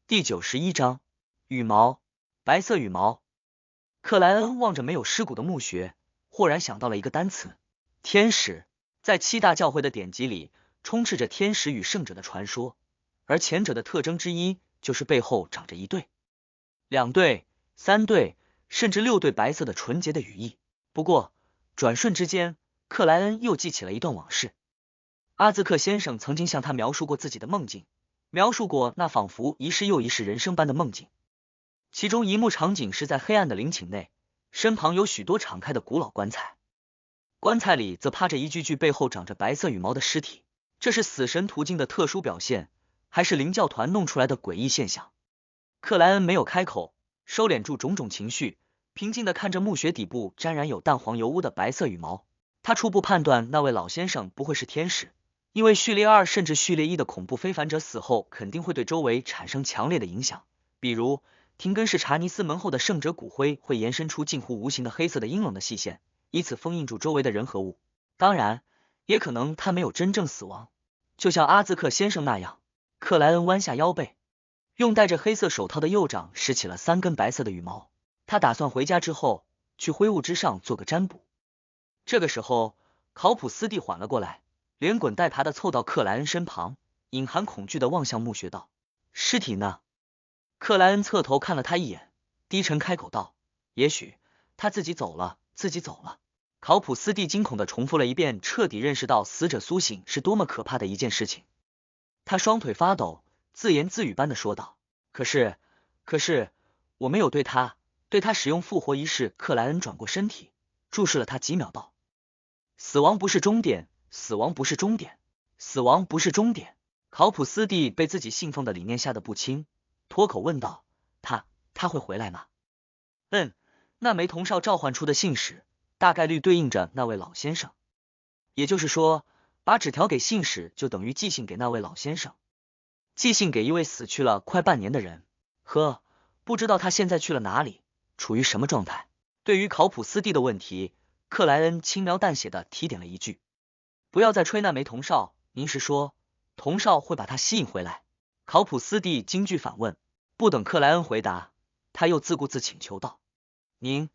第91章羽毛，白色羽毛。克莱恩望着没有尸骨的墓穴，豁然想到了一个单词：天使。在七大教会的典籍里，充斥着天使与圣者的传说，而前者的特征之一就是背后长着一对、2对、3对，甚至6对白色的纯洁的羽翼。不过，转瞬之间，克莱恩又记起了一段往事。阿兹克先生曾经向他描述过自己的梦境，描述过那仿佛一世又一世人生般的梦境。其中一幕场景是在黑暗的陵寝内，身旁有许多敞开的古老棺材，棺材里则趴着一具具背后长着白色羽毛的尸体。这是死神途径的特殊表现，还是灵教团弄出来的诡异现象？克莱恩没有开口，收敛住种种情绪，平静地看着墓穴底部沾染有淡黄油污的白色羽毛。他初步判断那位老先生不会是天使，因为序列2甚至序列1的恐怖非凡者死后肯定会对周围产生强烈的影响，比如廷根士查尼斯门后的圣者骨灰会延伸出近乎无形的黑色的阴冷的细线，以此封印住周围的人和物。当然，也可能他没有真正死亡，就像阿兹克先生那样。克莱恩弯下腰背，用戴着黑色手套的右掌拾起了3根白色的羽毛。他打算回家之后去灰雾之上做个占卜。这个时候，考普斯蒂缓了过来，连滚带爬的凑到克莱恩身旁，隐含恐惧的望向墓穴道：尸体呢？克莱恩侧头看了他一眼，低沉开口道：也许他自己走了，自己走了。考普斯蒂惊恐的重复了一遍，彻底认识到死者苏醒是多么可怕的一件事情。他双腿发抖，自言自语般的说道：可是，我没有对他使用复活仪式。克莱恩转过身体，注视了他几秒道：死亡不是终点，死亡不是终点，死亡不是终点。考普斯蒂被自己信奉的理念吓得不轻，脱口问道：他会回来吗？那枚铜哨召唤出的信使大概率对应着那位老先生，也就是说，把纸条给信使就等于寄信给那位老先生，寄信给一位死去了快半年的人。呵，不知道他现在去了哪里，处于什么状态。对于考普斯蒂的问题，克莱恩轻描淡写的提点了一句：不要再吹那枚铜哨，您是说铜哨会把他吸引回来？考普斯蒂惊惧反问。不等克莱恩回答，他又自顾自请求道：您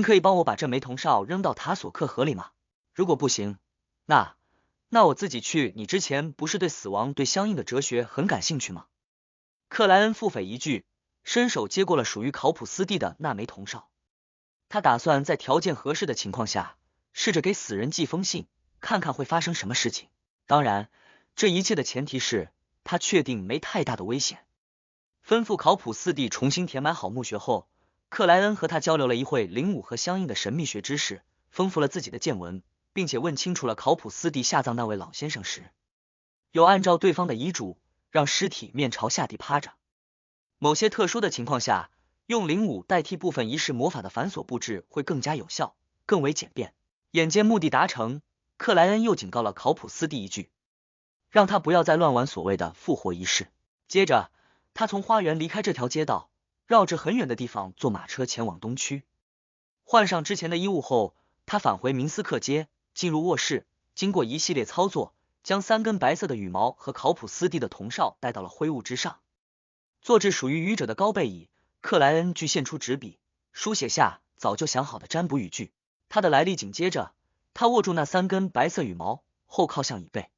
可以帮我把这枚铜哨扔到塔索克河里吗？如果不行，那我自己去。你之前不是对死亡对相应的哲学很感兴趣吗？克莱恩腹诽一句，伸手接过了属于考普斯蒂的那枚铜哨。他打算在条件合适的情况下，试着给死人寄封信，看看会发生什么事情。当然，这一切的前提是他确定没太大的危险。吩咐考普斯蒂重新填埋好墓穴后，克莱恩和他交流了一会灵武和相应的神秘学知识，丰富了自己的见闻，并且问清楚了考普斯蒂下葬那位老先生时，有按照对方的遗嘱，让尸体面朝下地趴着。某些特殊的情况下，用灵武代替部分仪式魔法的繁琐布置会更加有效，更为简便。眼见目的达成，克莱恩又警告了考普斯蒂一句，让他不要再乱玩所谓的复活仪式。接着，他从花园离开这条街道，绕至很远的地方坐马车前往东区。换上之前的衣物后，他返回明斯克街，进入卧室，经过一系列操作，将3根白色的羽毛和考普斯蒂的铜哨带到了灰雾之上。坐至属于愚者的高背椅，克莱恩具现出纸笔，书写下早就想好的占卜语句。他的来历紧接着，他握住那3根白色羽毛后靠向椅背，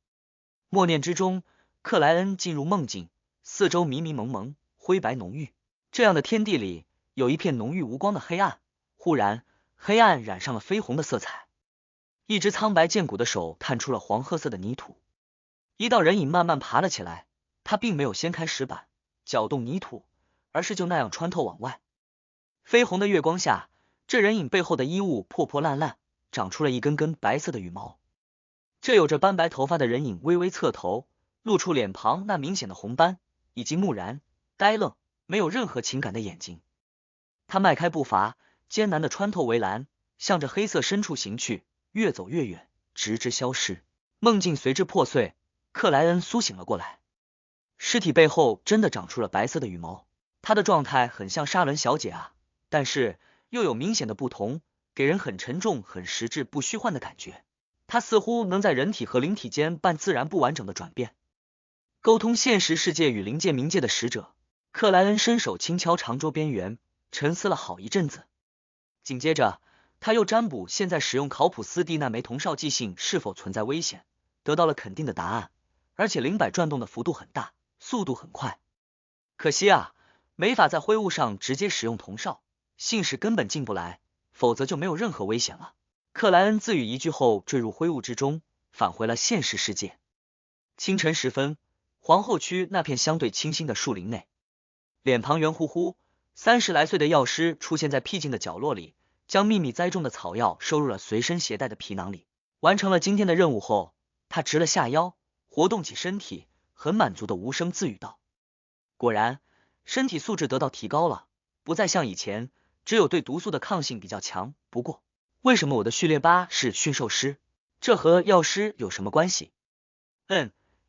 默念之中，克莱恩进入梦境，四周迷迷蒙蒙，灰白浓郁。这样的天地里，有一片浓郁无光的黑暗。忽然，黑暗染上了绯红的色彩，一只苍白见骨的手探出了黄褐色的泥土，一道人影慢慢爬了起来。他并没有掀开石板，搅动泥土，而是就那样穿透往外。绯红的月光下，这人影背后的衣物破破烂烂，长出了一根根白色的羽毛。这有着斑白头发的人影微微侧头，露出脸庞那明显的红斑，以及木然、呆愣、没有任何情感的眼睛。他迈开步伐，艰难地穿透围栏，向着黑色深处行去，越走越远，直至消失。梦境随之破碎，克莱恩苏醒了过来。尸体背后真的长出了白色的羽毛，他的状态很像沙伦小姐啊，但是又有明显的不同，给人很沉重、很实质、不虚幻的感觉。他似乎能在人体和灵体间半自然不完整的转变，沟通现实世界与灵界冥界的使者。克莱恩伸手轻敲长桌边缘，沉思了好一阵子。紧接着，他又占卜现在使用考普斯蒂那枚铜哨记信是否存在危险，得到了肯定的答案，而且灵摆转动的幅度很大，速度很快。可惜啊，没法在灰雾上直接使用铜哨，信使根本进不来，否则就没有任何危险了。克莱恩自语一句后坠入灰雾之中，返回了现实世界。清晨时分，皇后区那片相对清新的树林内，脸庞圆乎乎，30来岁的药师出现在僻静的角落里，将秘密栽种的草药收入了随身携带的皮囊里。完成了今天的任务后，他直了下腰，活动起身体，很满足的无声自语道：果然，身体素质得到提高了，不再像以前只有对毒素的抗性比较强。不过，为什么我的序列8是驯兽师？这和药师有什么关系？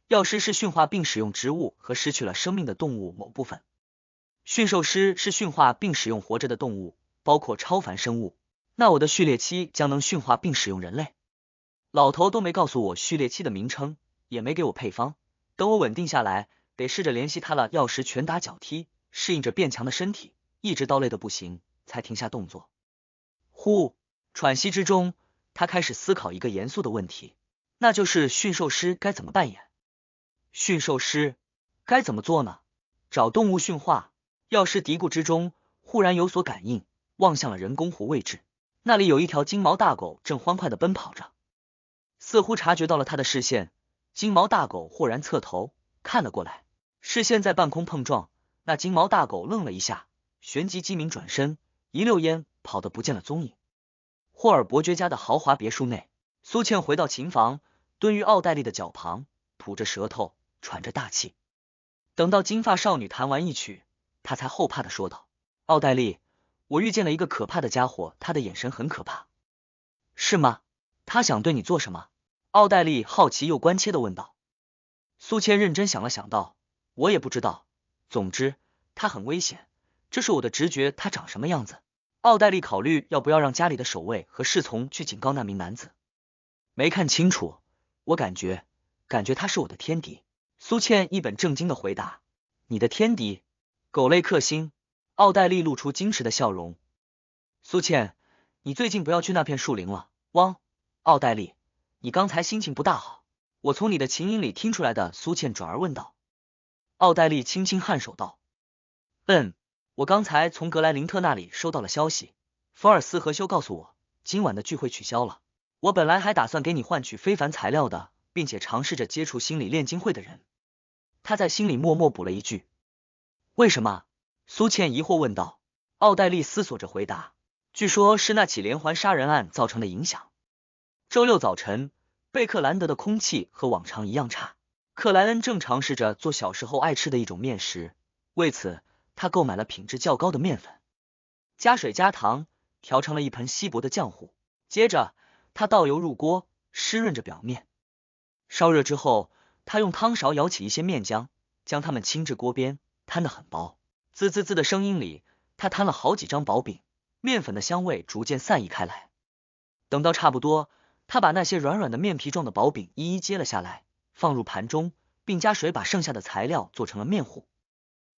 药师是驯化并使用植物和失去了生命的动物某部分，驯兽师是驯化并使用活着的动物，包括超凡生物。那我的序列7将能驯化并使用人类？老头都没告诉我序列7的名称，也没给我配方，等我稳定下来，得试着联系他了。药师拳打脚踢，适应着变强的身体，一直到累得不行，才停下动作。呼，喘息之中，他开始思考一个严肃的问题，那就是驯兽师该怎么扮演？驯兽师该怎么做呢？找动物驯化。药师嘀咕之中，忽然有所感应，望向了人工湖位置，那里有一条金毛大狗正欢快地奔跑着，似乎察觉到了他的视线，金毛大狗豁然侧头看了过来，视线在半空碰撞，那金毛大狗愣了一下，旋即机鸣转身，一溜烟跑得不见了踪影。霍尔伯爵家的豪华别墅内，苏茜回到琴房，蹲于奥黛丽的脚旁，吐着舌头，喘着大气。等到金发少女弹完一曲，他才后怕的说道：奥黛丽，我遇见了一个可怕的家伙，他的眼神很可怕。是吗？他想对你做什么？奥黛丽好奇又关切的问道。苏茜认真想了想道：我也不知道，总之他很危险，这是我的直觉。他长什么样子？奥黛丽考虑要不要让家里的守卫和侍从去警告那名男子。没看清楚，我感觉他是我的天敌。苏茜一本正经的回答。你的天敌？狗类克星。奥黛丽露出矜持的笑容。苏茜，你最近不要去那片树林了。奥黛丽，你刚才心情不大好，我从你的琴音里听出来的。苏茜转而问道。奥黛丽轻轻颔首道：我刚才从格莱林特那里收到了消息，福尔斯和修告诉我，今晚的聚会取消了。我本来还打算给你换取非凡材料的，并且尝试着接触心理炼金会的人。他在心里默默补了一句。为什么？苏茜疑惑问道。奥黛丽思索着回答，据说是那起连环杀人案造成的影响。周六早晨，贝克兰德的空气和往常一样差。克莱恩正尝试着做小时候爱吃的一种面食，为此他购买了品质较高的面粉，加水加糖，调成了一盆稀薄的浆糊。接着他倒油入锅，湿润着表面。烧热之后，他用汤勺舀起一些面浆，将它们倾至锅边，摊得很薄。滋滋滋的声音里，他摊了好几张薄饼，面粉的香味逐渐散溢开来。等到差不多，他把那些软软的面皮状的薄饼一一揭了下来，放入盘中，并加水把剩下的材料做成了面糊。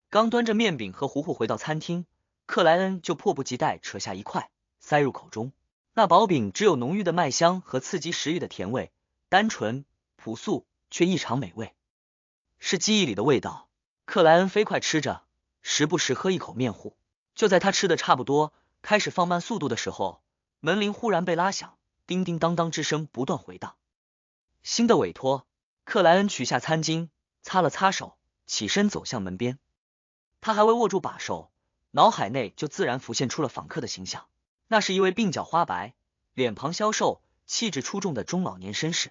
刚端着面饼和糊糊回到餐厅，克莱恩就迫不及待扯下一块，塞入口中。那薄饼只有浓郁的麦香和刺激食欲的甜味，单纯朴素却异常美味，是记忆里的味道。克莱恩飞快吃着，时不时喝一口面糊。就在他吃的差不多，开始放慢速度的时候，门铃忽然被拉响，叮叮当当之声不断回荡。新的委托。克莱恩取下餐巾，擦了擦手，起身走向门边。他还未握住把手，脑海内就自然浮现出了访客的形象。那是一位鬓角花白、脸庞消瘦、气质出众的中老年绅士。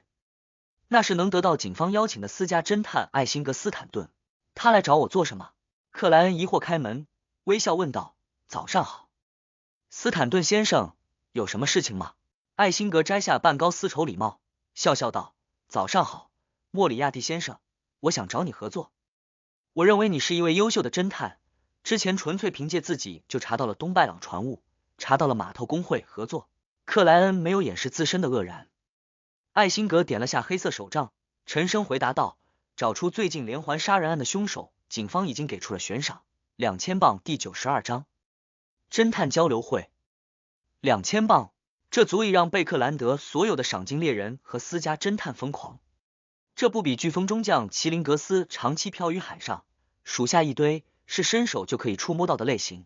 那是能得到警方邀请的私家侦探艾辛格斯坦顿。他来找我做什么？克莱恩疑惑开门，微笑问道：早上好，斯坦顿先生，有什么事情吗？艾辛格摘下半高丝绸礼帽，笑笑道：早上好，莫里亚蒂先生，我想找你合作。我认为你是一位优秀的侦探，之前纯粹凭借自己就查到了东拜朗船务，查到了码头工会合作。克莱恩没有掩饰自身的愕然。艾辛格点了下黑色手杖，沉声回答道：找出最近连环杀人案的凶手，警方已经给出了悬赏， 2000磅第92章侦探交流会。2000磅，这足以让贝克兰德所有的赏金猎人和私家侦探疯狂。这不比飓风中将麒麟格斯长期漂于海上，属下一堆是伸手就可以触摸到的类型。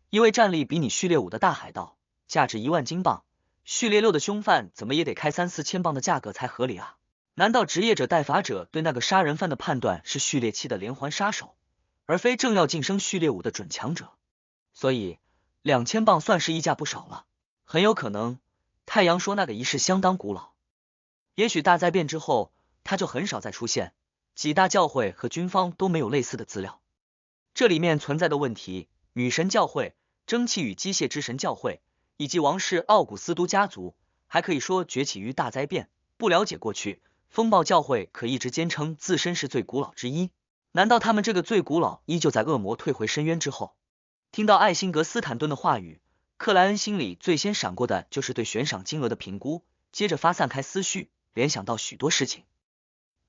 一位战力比你序列5的大海盗，价值1万金镑，序列6的凶犯怎么也得开3-4千镑的价格才合理啊？难道职业者代罚者对那个杀人犯的判断是序列7的连环杀手，而非正要晋升序列5的准强者？所以2000镑算是溢价不少了。很有可能太阳说那个仪式相当古老，也许大灾变之后他就很少再出现，几大教会和军方都没有类似的资料。这里面存在的问题，女神教会、蒸汽与机械之神教会以及王室奥古斯都家族，还可以说崛起于大灾变。不了解过去，风暴教会可一直坚称自身是最古老之一，难道他们这个最古老依旧在恶魔退回深渊之后？听到艾辛格斯坦顿的话语，克莱恩心里最先闪过的就是对悬赏金额的评估，接着发散开思绪，联想到许多事情。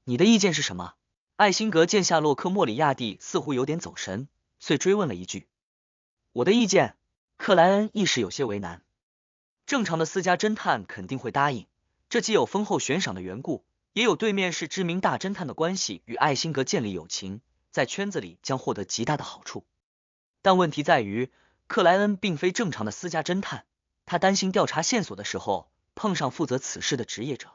你的意见是什么？艾辛格见夏洛克·莫里亚蒂似乎有点走神，遂追问了一句。我的意见？克莱恩一时有些为难。正常的私家侦探肯定会答应，这既有丰厚悬赏的缘故，也有对面是知名大侦探的关系与艾辛格建立友情，在圈子里将获得极大的好处。但问题在于，克莱恩并非正常的私家侦探，他担心调查线索的时候碰上负责此事的职业者。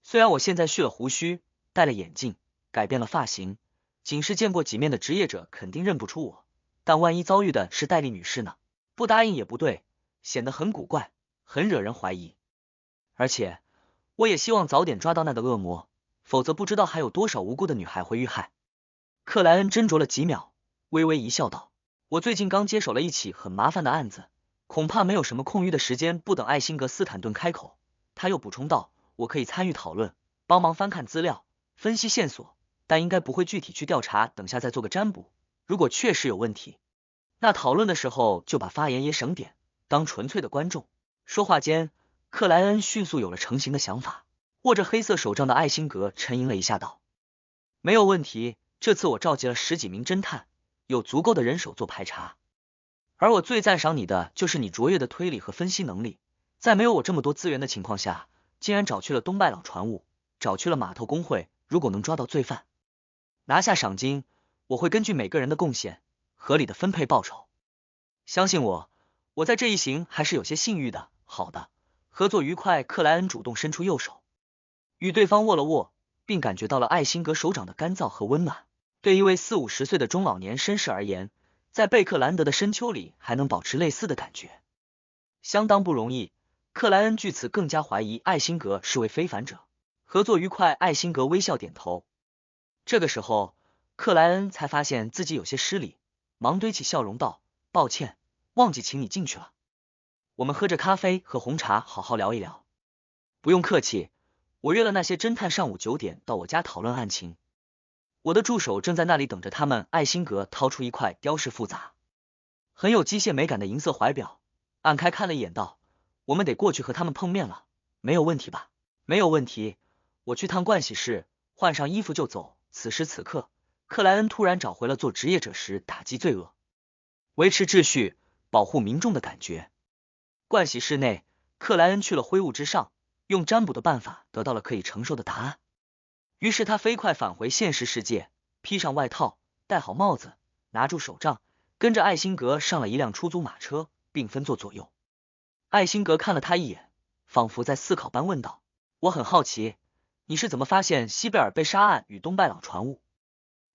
虽然我现在蓄了胡须，戴了眼镜，改变了发型，仅是见过几面的职业者肯定认不出我，但万一遭遇的是戴莉女士呢？不答应也不对，显得很古怪，很惹人怀疑。而且我也希望早点抓到那个恶魔，否则不知道还有多少无辜的女孩会遇害。克莱恩斟酌了几秒，微微一笑道，我最近刚接手了一起很麻烦的案子，恐怕没有什么空余的时间。不等艾辛格斯坦顿开口，他又补充道，我可以参与讨论，帮忙翻看资料，分析线索，但应该不会具体去调查，等下再做个占卜。如果确实有问题，那讨论的时候就把发言也省点，当纯粹的观众。说话间，克莱恩迅速有了成型的想法。握着黑色手杖的艾辛格沉吟了一下道，没有问题，这次我召集了10几名侦探，有足够的人手做排查。而我最赞赏你的就是你卓越的推理和分析能力，在没有我这么多资源的情况下，竟然找去了东拜朗船务，找去了码头工会。如果能抓到罪犯，拿下赏金，我会根据每个人的贡献合理的分配报酬。相信我，我在这一行还是有些信誉的。好的，合作愉快。克莱恩主动伸出右手，与对方握了握，并感觉到了艾辛格手掌的干燥和温暖。对一位40-50岁的中老年绅士而言，在贝克兰德的深秋里还能保持类似的感觉，相当不容易。克莱恩据此更加怀疑艾辛格是位非凡者。合作愉快，艾辛格微笑点头。这个时候，克莱恩才发现自己有些失礼，忙堆起笑容道，抱歉，忘记请你进去了。我们喝着咖啡和红茶好好聊一聊。不用客气，我约了那些侦探上午9点到我家讨论案情，我的助手正在那里等着他们。艾辛格掏出一块雕饰复杂、很有机械美感的银色怀表，按开看了一眼道，我们得过去和他们碰面了，没有问题吧？没有问题，我去趟盥洗室，换上衣服就走。此时此刻，克莱恩突然找回了做职业者时打击罪恶、维持秩序、保护民众的感觉。盥洗室内，克莱恩去了灰雾之上，用占卜的办法得到了可以承受的答案。于是他飞快返回现实世界，披上外套，戴好帽子，拿住手杖，跟着艾辛格上了一辆出租马车，并分坐左右。艾辛格看了他一眼，仿佛在思考般问道，我很好奇，你是怎么发现西贝尔被杀案与东拜朗船务、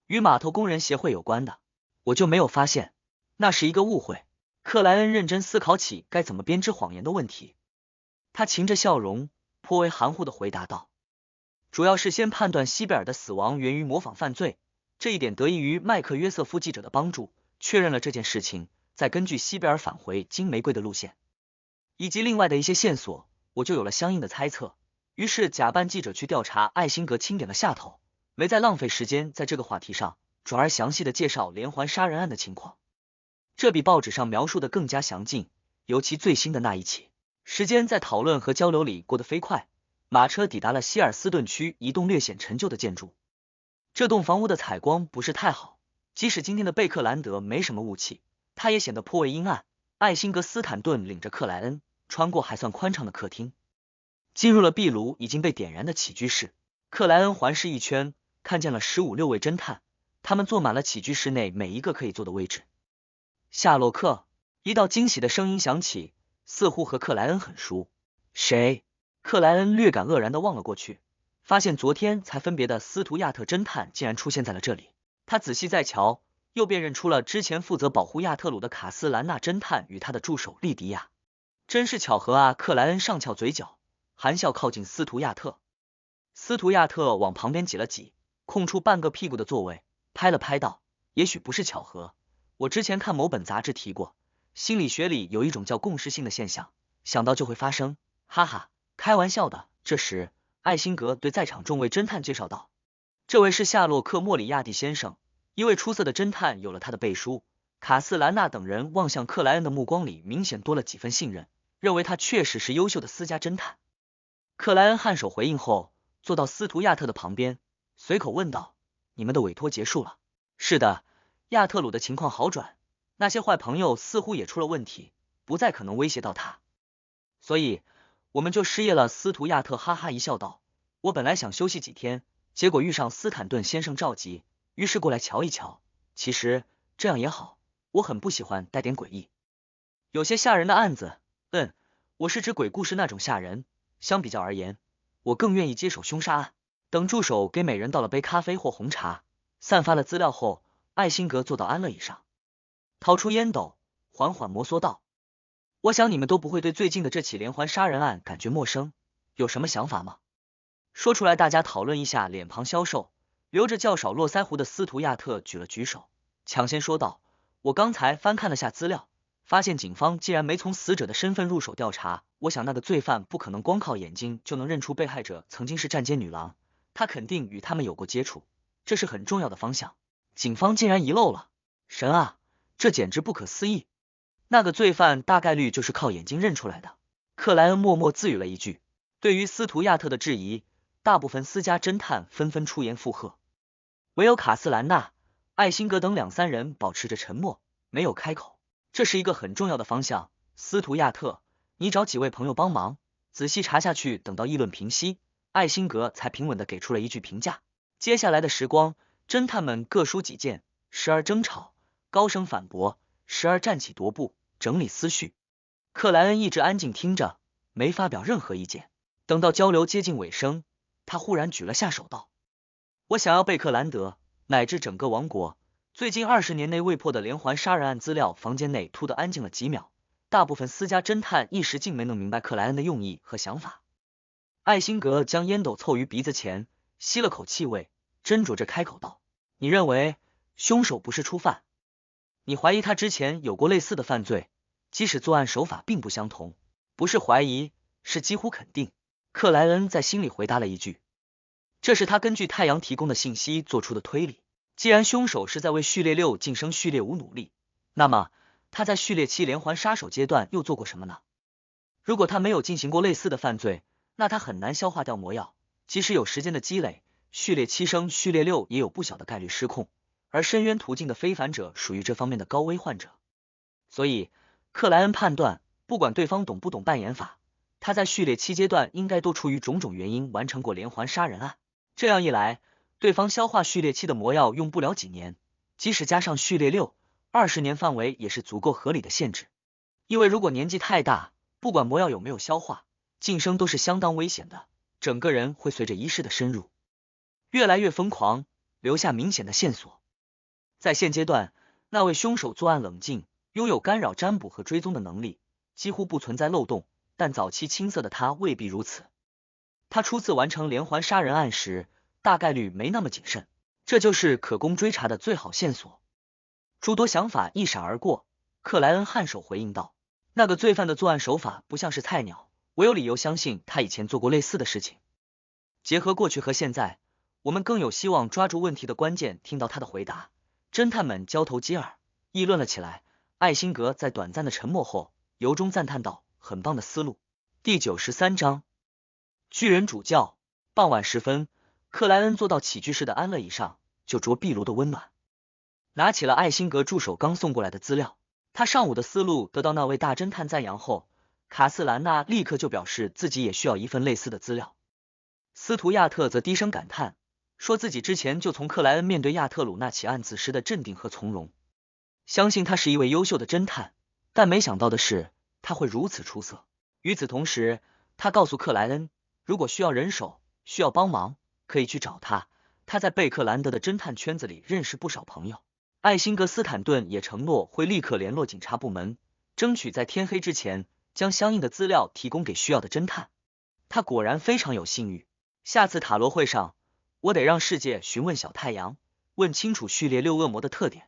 与码头工人协会有关的？我就没有发现，那是一个误会。克莱恩认真思考起该怎么编织谎言的问题，他噙着笑容，颇为含糊的回答道，主要是先判断西贝尔的死亡源于模仿犯罪，这一点得益于麦克约瑟夫记者的帮助，确认了这件事情，再根据西贝尔返回金玫瑰的路线，以及另外的一些线索，我就有了相应的猜测。于是假扮记者去调查。艾辛格轻点了下头，没再浪费时间在这个话题上，转而详细的介绍连环杀人案的情况。这比报纸上描述的更加详尽，尤其最新的那一起。时间在讨论和交流里过得飞快，马车抵达了希尔斯顿区一栋略显陈旧的建筑。这栋房屋的采光不是太好，即使今天的贝克兰德没什么雾气，他也显得颇为阴暗。艾辛格斯坦顿领着克莱恩穿过还算宽敞的客厅，进入了壁炉已经被点燃的起居室。克莱恩环视一圈，看见了15、16位侦探，他们坐满了起居室内每一个可以坐的位置。夏洛克，一道惊喜的声音响起，似乎和克莱恩很熟。谁？克莱恩略感愕然地望了过去，发现昨天才分别的斯图亚特侦探竟然出现在了这里。他仔细再瞧，又辨认出了之前负责保护亚特鲁的卡斯兰纳侦探与他的助手利迪亚。真是巧合啊！克莱恩上翘嘴角，含笑靠近斯图亚特。斯图亚特往旁边挤了挤，空出半个屁股的座位，拍了拍道：“也许不是巧合，我之前看某本杂志提过，心理学里有一种叫共识性的现象，想到就会发生。哈哈，开玩笑的。”这时，艾辛格对在场众位侦探介绍道：“这位是夏洛克·莫里亚蒂先生，一位出色的侦探。”有了他的背书，卡斯兰纳等人望向克莱恩的目光里明显多了几分信任，认为他确实是优秀的私家侦探。克莱恩颔首回应后，坐到斯图亚特的旁边，随口问道：“你们的委托结束了？”“是的，亚特鲁的情况好转，那些坏朋友似乎也出了问题，不再可能威胁到他，所以我们就失业了。”斯图亚特哈哈一笑道：“我本来想休息几天，结果遇上斯坦顿先生召集，于是过来瞧一瞧。其实这样也好，我很不喜欢带点诡异、有些吓人的案子。我是指鬼故事那种吓人。相比较而言，我更愿意接手凶杀案。”等助手给每人倒了杯咖啡或红茶，散发了资料后，艾辛格坐到安乐椅上，掏出烟斗，缓缓摩挲道：“我想你们都不会对最近的这起连环杀人案感觉陌生，有什么想法吗？说出来大家讨论一下。”脸庞消瘦，留着较少络腮胡的斯图亚特举了举手，抢先说道：“我刚才翻看了下资料，发现警方既然没从死者的身份入手调查，我想那个罪犯不可能光靠眼睛就能认出被害者曾经是站街女郎，他肯定与他们有过接触，这是很重要的方向。警方竟然遗漏了，神啊，这简直不可思议！那个罪犯大概率就是靠眼睛认出来的。”克莱恩默默自语了一句。对于斯图亚特的质疑，大部分私家侦探纷纷出言附和，唯有卡斯兰纳、艾辛格等2、3人保持着沉默，没有开口。这是一个很重要的方向，斯图亚特，你找几位朋友帮忙，仔细查下去。等到议论平息，艾辛格才平稳地给出了一句评价。接下来的时光，侦探们各抒己见，时而争吵，高声反驳，时而站起踱步，整理思绪。克莱恩一直安静听着，没发表任何意见。等到交流接近尾声，他忽然举了下手道：“我想要贝克兰德乃至整个王国最近20年内未破的连环杀人案资料。”房间内突地安静了几秒，大部分私家侦探一时竟没能明白克莱恩的用意和想法。艾辛格将烟斗凑于鼻子前，吸了口气味，斟酌着开口道：“你认为凶手不是初犯？你怀疑他之前有过类似的犯罪，即使作案手法并不相同？”“不是怀疑，是几乎肯定。”克莱恩在心里回答了一句，这是他根据太阳提供的信息做出的推理。既然凶手是在为序列6晋升序列5努力，那么他在序列7连环杀手阶段又做过什么呢？如果他没有进行过类似的犯罪，那他很难消化掉魔药，即使有时间的积累，序列7升序列6也有不小的概率失控，而深渊途径的非凡者属于这方面的高危患者。所以克莱恩判断，不管对方懂不懂扮演法，他在序列7阶段应该都出于种种原因完成过连环杀人案。这样一来，对方消化序列7的魔药用不了几年，即使加上序列6 ，20年范围也是足够合理的限制。因为如果年纪太大，不管魔药有没有消化，晋升都是相当危险的，整个人会随着仪式的深入越来越疯狂，留下明显的线索。在现阶段，那位凶手作案冷静，拥有干扰占卜和追踪的能力，几乎不存在漏洞，但早期青涩的他未必如此。他初次完成连环杀人案时，大概率没那么谨慎，这就是可供追查的最好线索。诸多想法一闪而过，克莱恩颔首回应道：“那个罪犯的作案手法不像是菜鸟，我有理由相信他以前做过类似的事情。结合过去和现在，我们更有希望抓住问题的关键。”听到他的回答，侦探们交头接耳，议论了起来。艾辛格在短暂的沉默后，由衷赞叹道：“很棒的思路。”第93章，巨人主教。傍晚时分，克莱恩坐到起居室的安乐椅上，就着壁炉的温暖。拿起了艾辛格助手刚送过来的资料。他上午的思路得到那位大侦探赞扬后，卡斯兰娜立刻就表示自己也需要一份类似的资料。斯图亚特则低声感叹，说自己之前就从克莱恩面对亚特鲁那起案子时的镇定和从容，相信他是一位优秀的侦探，但没想到的是他会如此出色。与此同时，他告诉克莱恩，如果需要人手，需要帮忙，可以去找他。他在贝克兰德的侦探圈子里认识不少朋友。艾辛格斯坦顿也承诺会立刻联络警察部门，争取在天黑之前将相应的资料提供给需要的侦探。他果然非常有信誉。下次塔罗会上，我得让世界询问小太阳，问清楚序列六恶魔的特点，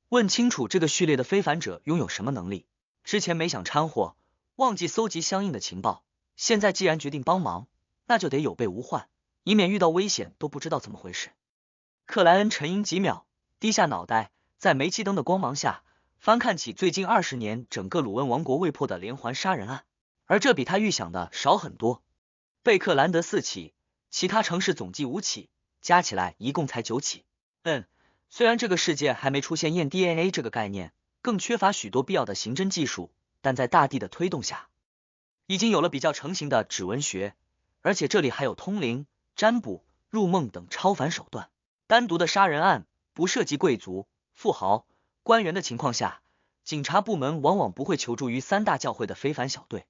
问清楚这个序列的非凡者拥有什么能力。之前没想掺和，忘记搜集相应的情报，现在既然决定帮忙，那就得有备无患，以免遇到危险都不知道怎么回事。克莱恩沉吟几秒，低下脑袋，在煤气灯的光芒下翻看起最近20年整个鲁恩王国未破的连环杀人案，而这比他预想的少很多。贝克兰德4起，其他城市总计5起，加起来一共才9起。虽然这个世界还没出现验 DNA 这个概念，更缺乏许多必要的刑侦技术，但在大地的推动下，已经有了比较成型的指纹学，而且这里还有通灵、占卜、入梦等超凡手段。单独的杀人案不涉及贵族、富豪、官员的情况下，警察部门往往不会求助于3大教会的非凡小队。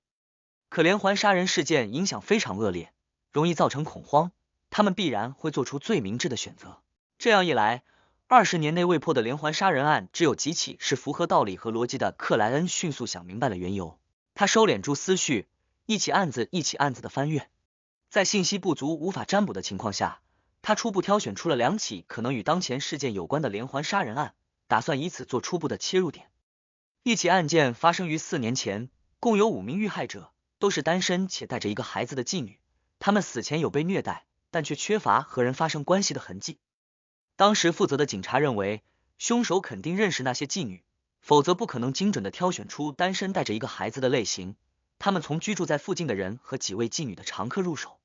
可连环杀人事件影响非常恶劣，容易造成恐慌，他们必然会做出最明智的选择。这样一来，20年内未破的连环杀人案只有几起是符合道理和逻辑的。克莱恩迅速想明白了缘由，他收敛住思绪，一起案子一起案子的翻阅，在信息不足无法占卜的情况下，他初步挑选出了2起可能与当前事件有关的连环杀人案，打算以此做初步的切入点。一起案件发生于4年前，共有5名遇害者，都是单身且带着一个孩子的妓女，他们死前有被虐待，但却缺乏和人发生关系的痕迹。当时负责的警察认为，凶手肯定认识那些妓女，否则不可能精准的挑选出单身带着一个孩子的类型。他们从居住在附近的人和几位妓女的常客入手，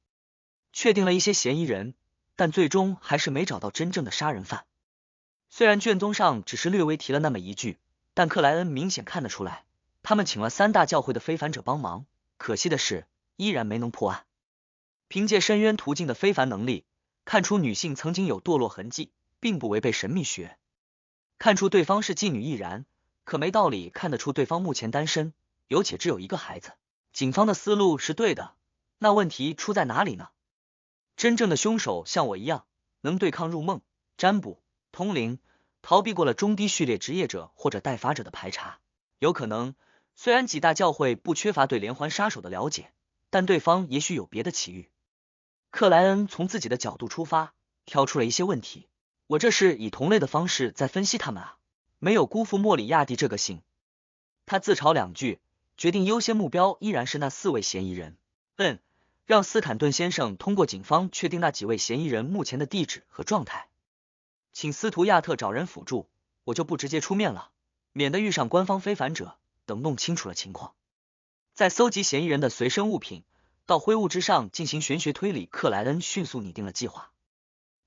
确定了一些嫌疑人，但最终还是没找到真正的杀人犯。虽然卷宗上只是略微提了那么一句，但克莱恩明显看得出来，他们请了3大教会的非凡者帮忙，可惜的是依然没能破案。凭借深渊途径的非凡能力，看出女性曾经有堕落痕迹，并不违背神秘学。看出对方是妓女亦然，可没道理看得出对方目前单身，有且只有一个孩子。警方的思路是对的，那问题出在哪里呢？真正的凶手像我一样，能对抗入梦、占卜、通灵，逃避过了中低序列职业者或者带发者的排查。有可能，虽然几大教会不缺乏对连环杀手的了解，但对方也许有别的奇遇。克莱恩从自己的角度出发，挑出了一些问题。我这是以同类的方式在分析他们啊，没有辜负莫里亚蒂这个姓。他自嘲2句，决定优先目标依然是那4位嫌疑人。让斯坦顿先生通过警方确定那几位嫌疑人目前的地址和状态，请斯图亚特找人辅助，我就不直接出面了，免得遇上官方非凡者。等弄清楚了情况，再搜集嫌疑人的随身物品，到灰物之上进行玄学推理。克莱恩迅速拟定了计划。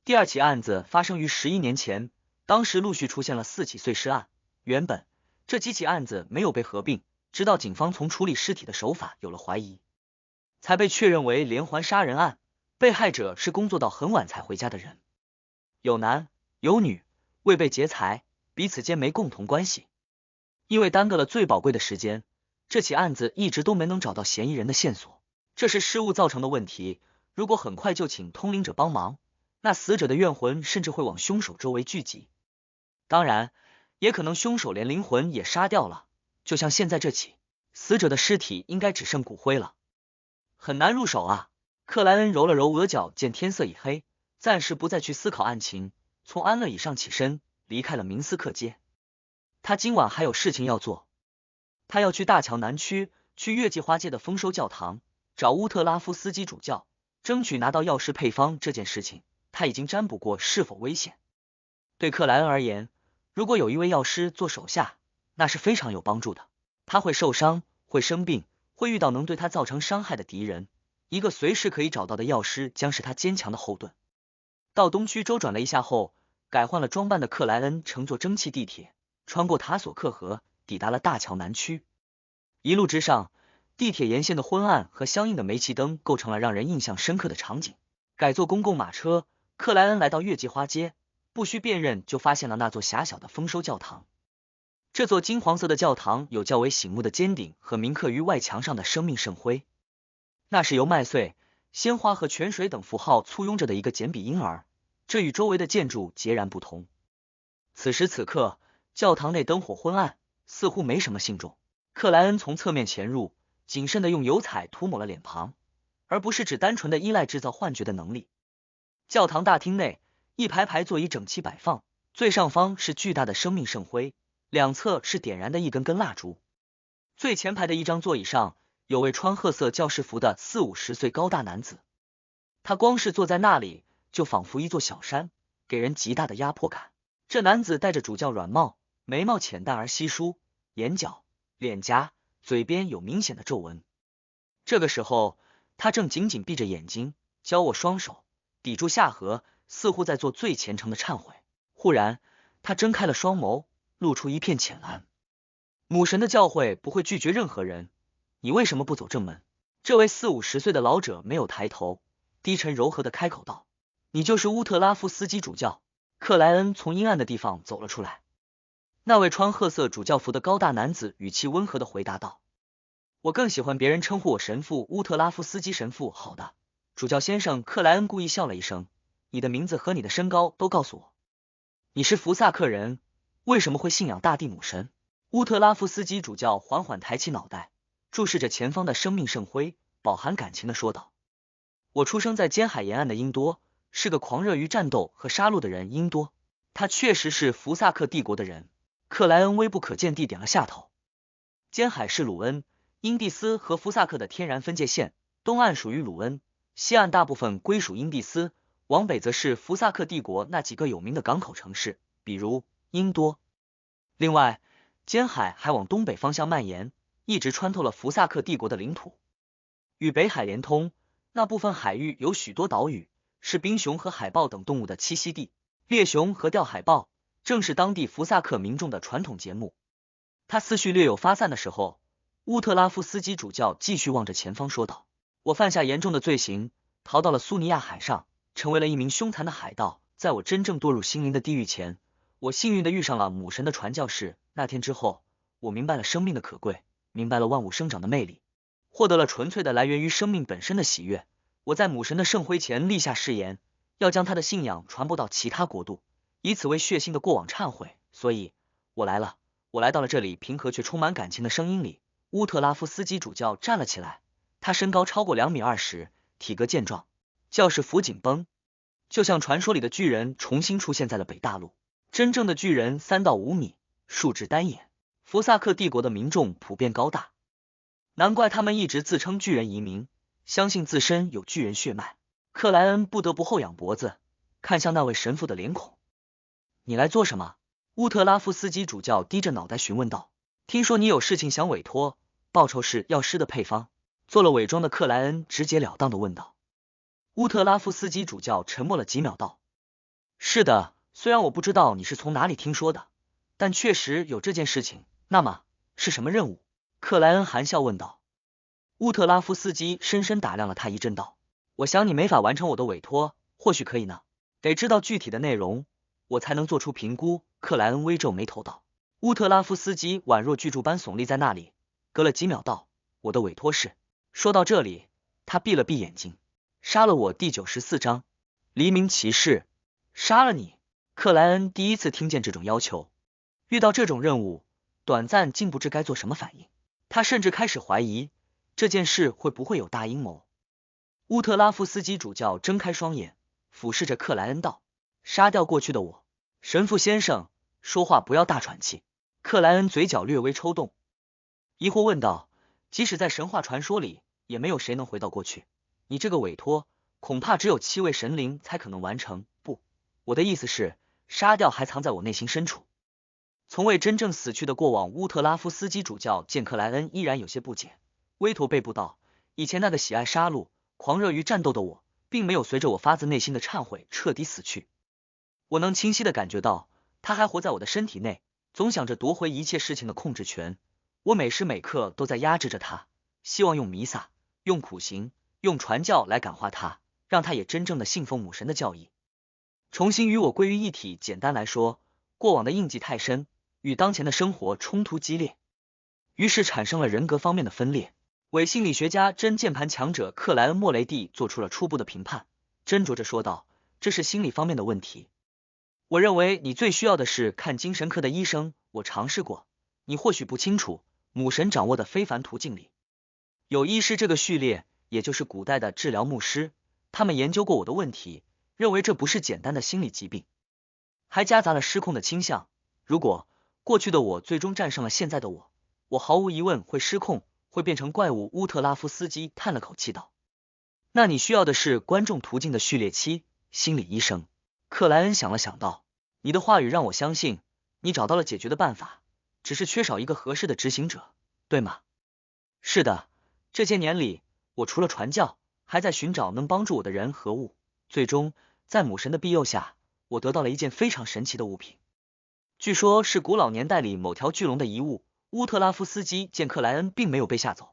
第2起案子发生于11年前，当时陆续出现了4起碎尸案。原本这几起案子没有被合并，直到警方从处理尸体的手法有了怀疑，才被确认为连环杀人案。被害者是工作到很晚才回家的人，有男有女，未被劫财，彼此间没共同关系。因为耽搁了最宝贵的时间，这起案子一直都没能找到嫌疑人的线索，这是失误造成的问题。如果很快就请通灵者帮忙，那死者的怨魂甚至会往凶手周围聚集。当然，也可能凶手连灵魂也杀掉了，就像现在这起，死者的尸体应该只剩骨灰了，很难入手啊。克莱恩揉了揉额角，见天色已黑，暂时不再去思考案情，从安乐椅上起身，离开了明斯克街。他今晚还有事情要做，他要去大桥南区，去月季花街的丰收教堂，找乌特拉夫斯基主教，争取拿到药师配方。这件事情他已经占卜过是否危险。对克莱恩而言，如果有一位药师做手下，那是非常有帮助的。他会受伤，会生病，会遇到能对他造成伤害的敌人，一个随时可以找到的药师将是他坚强的后盾。到东区周转了一下后，改换了装扮的克莱恩乘坐蒸汽地铁，穿过塔索克河，抵达了大桥南区。一路之上，地铁沿线的昏暗和相应的煤气灯构成了让人印象深刻的场景。改坐公共马车，克莱恩来到月季花街，不需辨认就发现了那座狭小的丰收教堂。这座金黄色的教堂有较为醒目的尖顶和铭刻于外墙上的生命圣徽，那是由麦穗、鲜花和泉水等符号簇拥着的一个简笔婴儿，这与周围的建筑截然不同。此时此刻，教堂内灯火昏暗，似乎没什么信众。克莱恩从侧面潜入，谨慎地用油彩涂抹了脸庞，而不是只单纯的依赖制造幻觉的能力。教堂大厅内，一排排座椅整齐摆放，最上方是巨大的生命圣徽，两侧是点燃的一根根蜡烛。最前排的一张座椅上，有位穿褐色教士服的40-50岁高大男子，他光是坐在那里，就仿佛一座小山，给人极大的压迫感。这男子戴着主教软帽，眉毛浅淡而稀疏，眼角、脸颊、嘴边有明显的皱纹。这个时候，他正紧紧闭着眼睛，交握双手，抵住下颌，似乎在做最虔诚的忏悔。忽然，他睁开了双眸，露出一片浅蓝。母神的教诲不会拒绝任何人，你为什么不走正门？这位40-50岁的老者没有抬头，低沉柔和的开口道：你就是乌特拉夫斯基主教。克莱恩从阴暗的地方走了出来。那位穿褐色主教服的高大男子语气温和的回答道：我更喜欢别人称呼我神父乌特拉夫斯基神父。好的，主教先生。克莱恩故意笑了一声，你的名字和你的身高都告诉我。你是福萨克人，为什么会信仰大地母神？乌特拉夫斯基主教缓缓抬起脑袋，注视着前方的生命圣徽，饱含感情的说道：我出生在尖海沿岸的英多，是个狂热于战斗和杀戮的人。英多，他确实是福萨克帝国的人。克莱恩微不可见地点了下头。尖海是鲁恩、英蒂斯和福萨克的天然分界线，东岸属于鲁恩，西岸大部分归属英蒂斯，往北则是福萨克帝国那几个有名的港口城市，比如英多。另外，尖海还往东北方向蔓延，一直穿透了福萨克帝国的领土，与北海连通。那部分海域有许多岛屿，是冰熊和海豹等动物的栖息地。猎熊和钓海豹正是当地福萨克民众的传统节目。他思绪略有发散的时候，乌特拉夫斯基主教继续望着前方说道：我犯下严重的罪行，逃到了苏尼亚海上，成为了一名凶残的海盗。在我真正堕入心灵的地狱前，我幸运地遇上了母神的传教士。那天之后，我明白了生命的可贵，明白了万物生长的魅力，获得了纯粹的来源于生命本身的喜悦。我在母神的圣徽前立下誓言，要将他的信仰传播到其他国度，以此为血腥的过往忏悔。所以，我来了。我来到了这里。平和却充满感情的声音里，乌特拉夫斯基主教站了起来。他身高超过2.20米，体格健壮，教士服紧绷，就像传说里的巨人重新出现在了北大陆。真正的巨人3到5米，树枝单眼。福萨克帝国的民众普遍高大，难怪他们一直自称巨人移民，相信自身有巨人血脉。克莱恩不得不后仰脖子，看向那位神父的脸孔。你来做什么？乌特拉夫斯基主教低着脑袋询问道。听说你有事情想委托，报酬是药师的配方。做了伪装的克莱恩直截了当的问道。乌特拉夫斯基主教沉默了几秒道：是的，虽然我不知道你是从哪里听说的，但确实有这件事情。那么是什么任务？克莱恩含笑问道。乌特拉夫斯基深深打量了他一阵道：我想你没法完成我的委托，或许可以呢。得知道具体的内容，我才能做出评估。克莱恩微皱眉头道。乌特拉夫斯基宛若巨柱般耸立在那里，隔了几秒道：我的委托是……说到这里，他闭了闭眼睛。杀了我。第94章，黎明骑士。杀了你。克莱恩第一次听见这种要求，遇到这种任务，短暂竟不知该做什么反应。他甚至开始怀疑这件事会不会有大阴谋。乌特拉夫斯基主教睁开双眼，俯视着克莱恩道：杀掉过去的我。神父先生，说话不要大喘气。克莱恩嘴角略微抽动，疑惑问道：即使在神话传说里，也没有谁能回到过去。你这个委托，恐怕只有7位神灵才可能完成。不，我的意思是，杀掉还藏在我内心深处，从未真正死去的过往。乌特拉夫斯基主教见克莱恩依然有些不解，微驼背部道：以前那个喜爱杀戮、狂热于战斗的我，并没有随着我发自内心的忏悔彻底死去。我能清晰的感觉到，他还活在我的身体内，总想着夺回一切事情的控制权。我每时每刻都在压制着他，希望用弥撒、用苦行、用传教来感化他，让他也真正的信奉母神的教义，重新与我归于一体。简单来说，过往的印记太深，与当前的生活冲突激烈，于是产生了人格方面的分裂。伪心理学家真键盘强者克莱恩·莫雷蒂做出了初步的评判，斟酌着说道：“这是心理方面的问题。我认为你最需要的是看精神科的医生。我尝试过，你或许不清楚，母神掌握的非凡途径里有医师这个序列，也就是古代的治疗牧师，他们研究过我的问题，认为这不是简单的心理疾病，还夹杂了失控的倾向。如果过去的我最终战胜了现在的我，我毫无疑问会失控，会变成怪物。”乌特拉夫斯基叹了口气道：“那你需要的是观众途径的序列7，心理医生。”克莱恩想了想道：“你的话语让我相信，你找到了解决的办法，只是缺少一个合适的执行者，对吗？”“是的，这些年里，我除了传教，还在寻找能帮助我的人和物。最终，在母神的庇佑下，我得到了一件非常神奇的物品，据说是古老年代里某条巨龙的遗物。”乌特拉夫斯基见克莱恩并没有被吓走，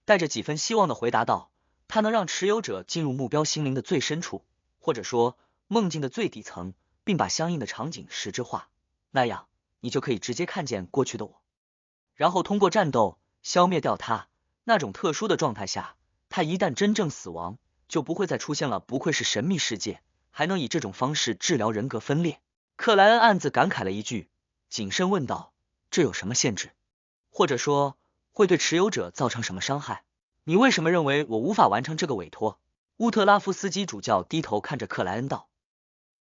带着几分希望的回答道：“它能让持有者进入目标心灵的最深处，或者说梦境的最底层，并把相应的场景实质化，那样你就可以直接看见过去的我，然后通过战斗消灭掉它。那种特殊的状态下，他一旦真正死亡，就不会再出现了。不愧是神秘世界，还能以这种方式治疗人格分裂。”克莱恩暗自感慨了一句，谨慎问道：“这有什么限制？或者说会对持有者造成什么伤害？你为什么认为我无法完成这个委托？”乌特拉夫斯基主教低头看着克莱恩道：“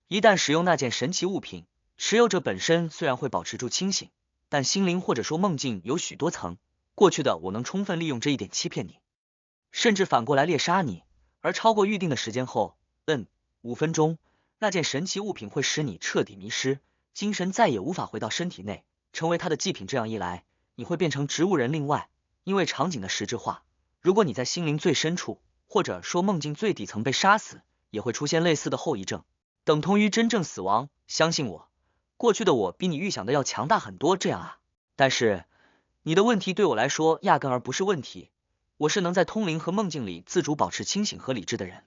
一旦使用那件神奇物品，持有者本身虽然会保持住清醒，但心灵或者说梦境有许多层。过去的我能充分利用这一点欺骗你，甚至反过来猎杀你，而超过预定的时间后，5分钟，那件神奇物品会使你彻底迷失，精神再也无法回到身体内，成为他的祭品。这样一来，你会变成植物人。另外，因为场景的实质化，如果你在心灵最深处，或者说梦境最底层被杀死，也会出现类似的后遗症，等同于真正死亡。相信我，过去的我比你预想的要强大很多。这样啊，但是你的问题对我来说压根儿不是问题。我是能在通灵和梦境里自主保持清醒和理智的人，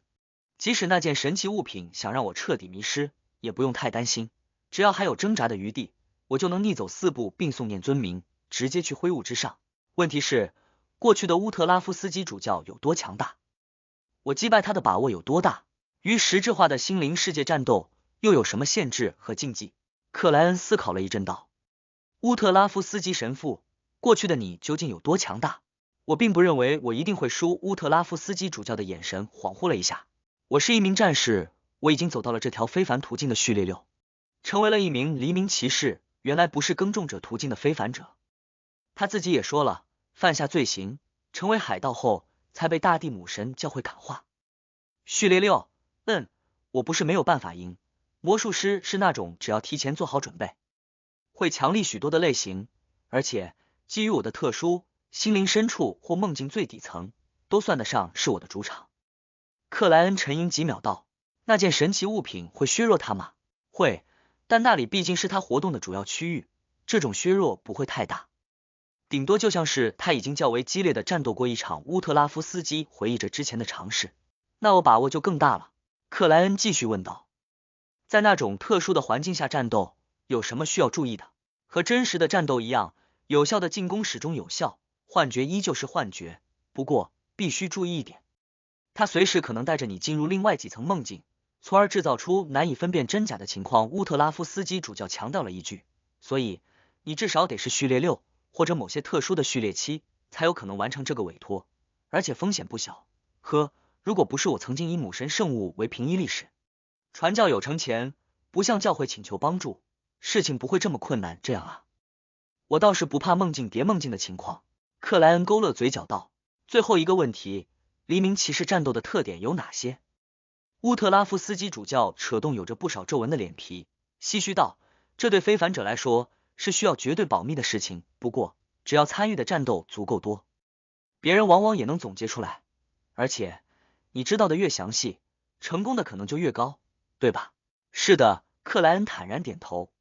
即使那件神奇物品想让我彻底迷失，也不用太担心，只要还有挣扎的余地，我就能逆走4步并诵念尊名，直接去灰雾之上。问题是，过去的乌特拉夫斯基主教有多强大？我击败他的把握有多大？与实质化的心灵世界战斗又有什么限制和禁忌？”克莱恩思考了一阵道：“乌特拉夫斯基神父，过去的你究竟有多强大？”“我并不认为我一定会输。”乌特拉夫斯基主教的眼神恍惚了一下。“我是一名战士，我已经走到了这条非凡途径的序列6，成为了一名黎明骑士，原来不是耕种者途径的非凡者。他自己也说了，犯下罪行，成为海盗后，才被大地母神教会感化。序列6，我不是没有办法赢。魔术师是那种只要提前做好准备，会强力许多的类型，而且基于我的特殊心灵深处或梦境最底层，都算得上是我的主场。”克莱恩沉吟几秒道：“那件神奇物品会削弱他吗？”“会，但那里毕竟是他活动的主要区域，这种削弱不会太大，顶多就像是他已经较为激烈的战斗过一场。”乌特拉夫斯基回忆着之前的尝试。“那我把握就更大了。”克莱恩继续问道：“在那种特殊的环境下战斗，有什么需要注意的？”“和真实的战斗一样，有效的进攻始终有效，幻觉依旧是幻觉，不过必须注意一点，它随时可能带着你进入另外几层梦境，从而制造出难以分辨真假的情况。”乌特拉夫斯基主教强调了一句：“所以你至少得是序列6或者某些特殊的序列7，才有可能完成这个委托，而且风险不小。如果不是我曾经以母神圣物为凭依历史，传教有成前，不向教会请求帮助，事情不会这么困难。这样啊，我倒是不怕梦境叠梦境的情况。”克莱恩勾勒嘴角道：“最后一个问题，黎明骑士战斗的特点有哪些？”乌特拉夫斯基主教扯动有着不少皱纹的脸皮，唏嘘道：“这对非凡者来说是需要绝对保密的事情，不过只要参与的战斗足够多，别人往往也能总结出来，而且你知道的越详细，成功的可能就越高，对吧？”“是的，克莱恩坦然点头。